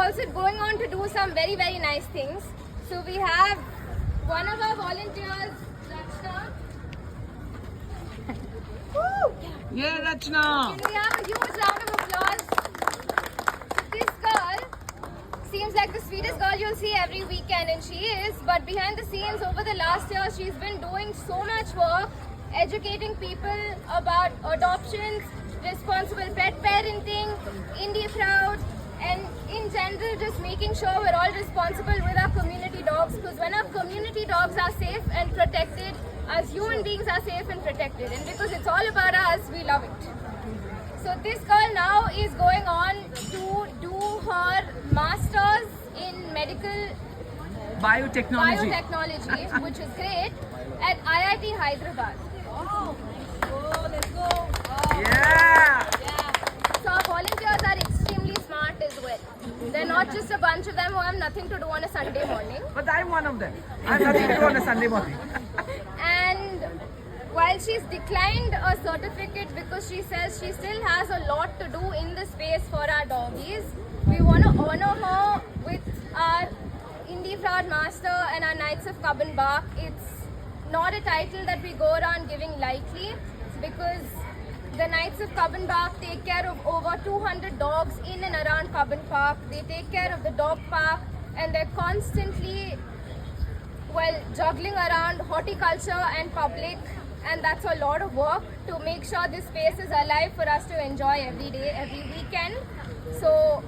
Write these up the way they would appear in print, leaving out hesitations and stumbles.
also going on to do some very, very nice things. So we have one of our volunteers, Rachna. Woo! Yeah, Rachna. Can we have a huge round of applause? This girl seems like the sweetest girl you'll see every weekend, and she is. But behind the scenes, over the last year, she's been doing so much work, educating people about adoptions, responsible pet parenting, indie proud, and in general just making sure we're all responsible with our community dogs, because when our community dogs are safe and protected, as human beings are safe and protected, and because it's all about us, we love it. So this girl now is going on to do her masters in medical biotechnology, which is great, at IIT Hyderabad. Oh, let's go. Yeah. So our volunteers are extremely smart as well. They're not just a bunch of them who have nothing to do on a Sunday morning. But I'm one of them. I'm nothing to do on a Sunday morning. And while she's declined a certificate because she says she still has a lot to do in the space for our doggies, we want to honor her with our Indie Proud Master and our Knights of Cubbon Park. It's not a title that we go around giving lightly, because the Knights of Cubbon Park take care of over 200 dogs in and around Cubbon Park. They take care of the dog park, and they're constantly, juggling around horticulture and public, and that's a lot of work to make sure this space is alive for us to enjoy every day, every weekend. So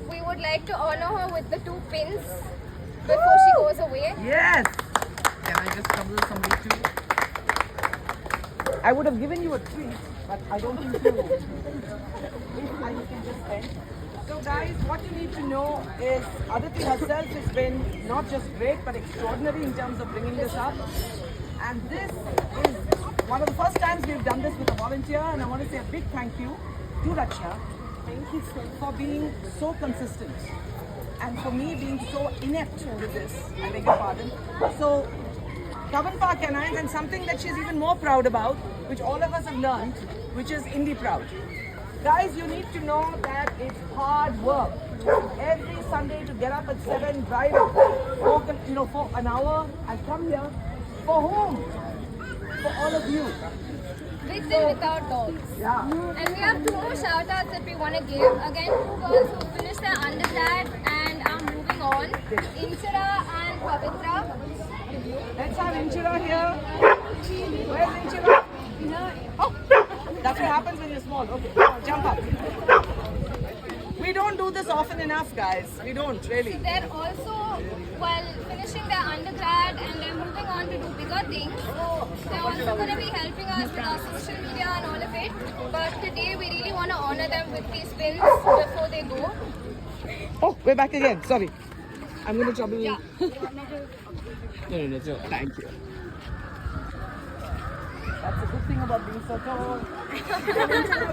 we would like to honor her with the 2 pins before she goes away. Yes. Can I just trouble somebody too? I would have given you a treat, but I don't think you will. If I can just end. So guys, what you need to know is Aditi herself has been not just great but extraordinary in terms of bringing this up. And this is one of the first times we've done this with a volunteer, and I want to say a big thank you to Rachna. Thank you for being so consistent, and for me being so inept with this. I beg your pardon. So Cubbon Park Canines, and something that she's even more proud about, which all of us have learned, which is Indie Proud. Guys, you need to know that it's hard work. Every Sunday to get up at 7, drive for an hour and come here. For whom? For all of you. With and without dogs. Yeah. And we have 2 more shout outs that we want to give. Again, 2 girls who finished their undergrad and are moving on. Inchira and Pavitra. Let's have Inchira here. Where's Inchira? Oh, that's what happens when you're small. Okay, come on, jump up. We don't do this often enough, guys. We don't, really. They're also, finishing their undergrad and they're moving on to do bigger things. They're also going to be helping us with our social media and all of it. But today we really want to honor them with these pins before they go. Oh, we're back again. Sorry. I'm going to trouble you. Yeah. No, thank you. That's a good thing about being so tall.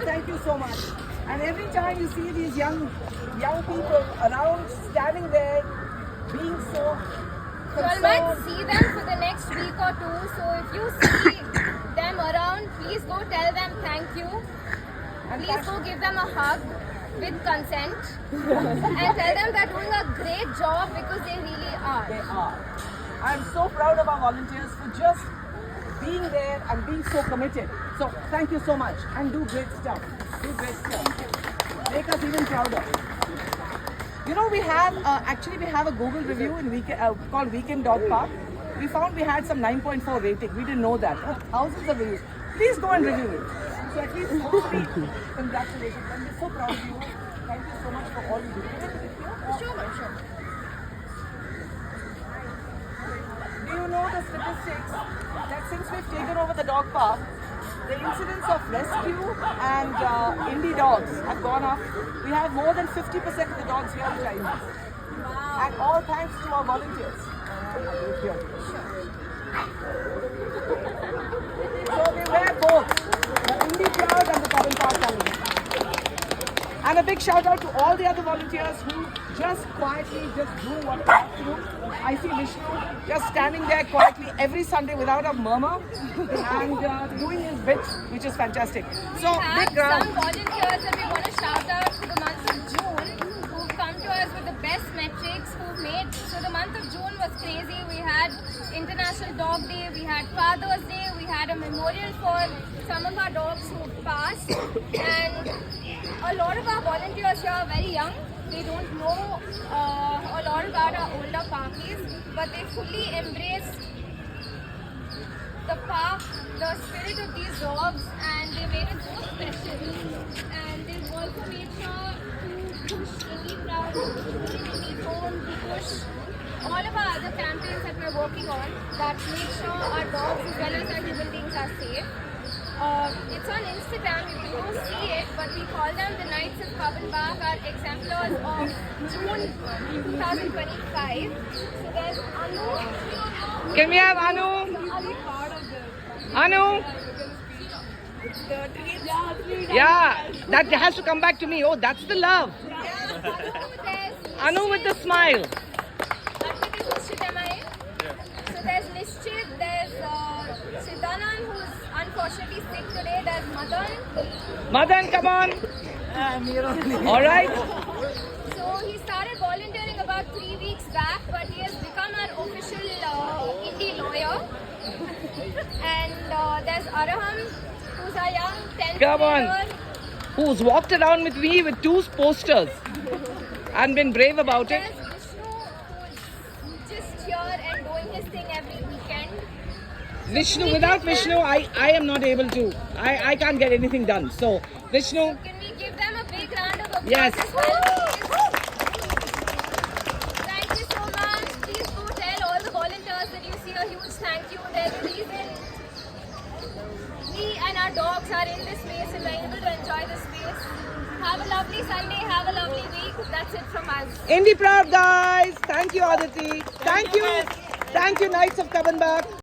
Thank you so much. And every time you see these young people around, standing there, being so You all might see them for the next week or 2. So if you see them around, please go tell them thank you. Please go give them a hug with consent. And tell them they're doing a great job, because they really are. They are. I'm so proud of our volunteers for just being there and being so committed. So thank you so much, and do great stuff. Do great stuff. Make us even prouder. You know, we have a Google review in called Weekend Dog Park. We found we had some 9.4 rating. We didn't know that. Thousands of reviews. Please go and review it. So at least hopefully, congratulations. And we're so proud of you. Thank you so much for all you do. Sure. Do you know the statistics that since we've taken over the dog park, the incidence of rescue and indie dogs have gone up? We have more than 50% of the dogs here in China. Wow. And all thanks to our volunteers. So we wear both, the Indie Proud and the Cubbon Park Canines. And a big shout out to all the other volunteers who just quietly just do what they have to do. I see Vishnu just standing there quietly every Sunday without a murmur and doing his bit, which is fantastic. So We have big round. some volunteers that we want to shout out for the month of June who've come to us And a lot of our volunteers here are very young. They don't know a lot about our older parkies, but they fully embrace the park, the spirit of these dogs, and they made it so special. And they've also made sure to push Indie Proud, Indie Zone, to push all of our other campaigns that we're working on that make sure our dogs as well as our human beings are safe. It's on Instagram, you can go see it, but we call them the Knights of Carbon Bark, our exemplars of June 2025. So there's Anu. Can we have Anu? Anu? Yeah, that has to come back to me. Oh, that's the love. Anu with the smile. So there's Nishchit, there's Siddhanand, who's unfortunately sick today, there's Madan. Madan, come on. All right. So he started volunteering about 3 weeks back, but he has become our official indie lawyer. And there's Araham, who's a young 10th Come on. grader. Who's walked around with me with 2 posters and been brave about it. There's Vishnu, who's just here and doing his thing every weekend. Vishnu, without Vishnu, I am not able to. I can't get anything done. So, Vishnu, Can we give them a big round of applause Yes. as well, please? Thank you so much. Please do tell all the volunteers that you see a huge thank you. They're the reason we and our dogs are in this space and we're able to enjoy this space. Have a lovely Sunday. Have a lovely week. That's it from us. Indie Proud guys. Thank you, Aditi. Thank you. Thank you, Knights of Kabanbak.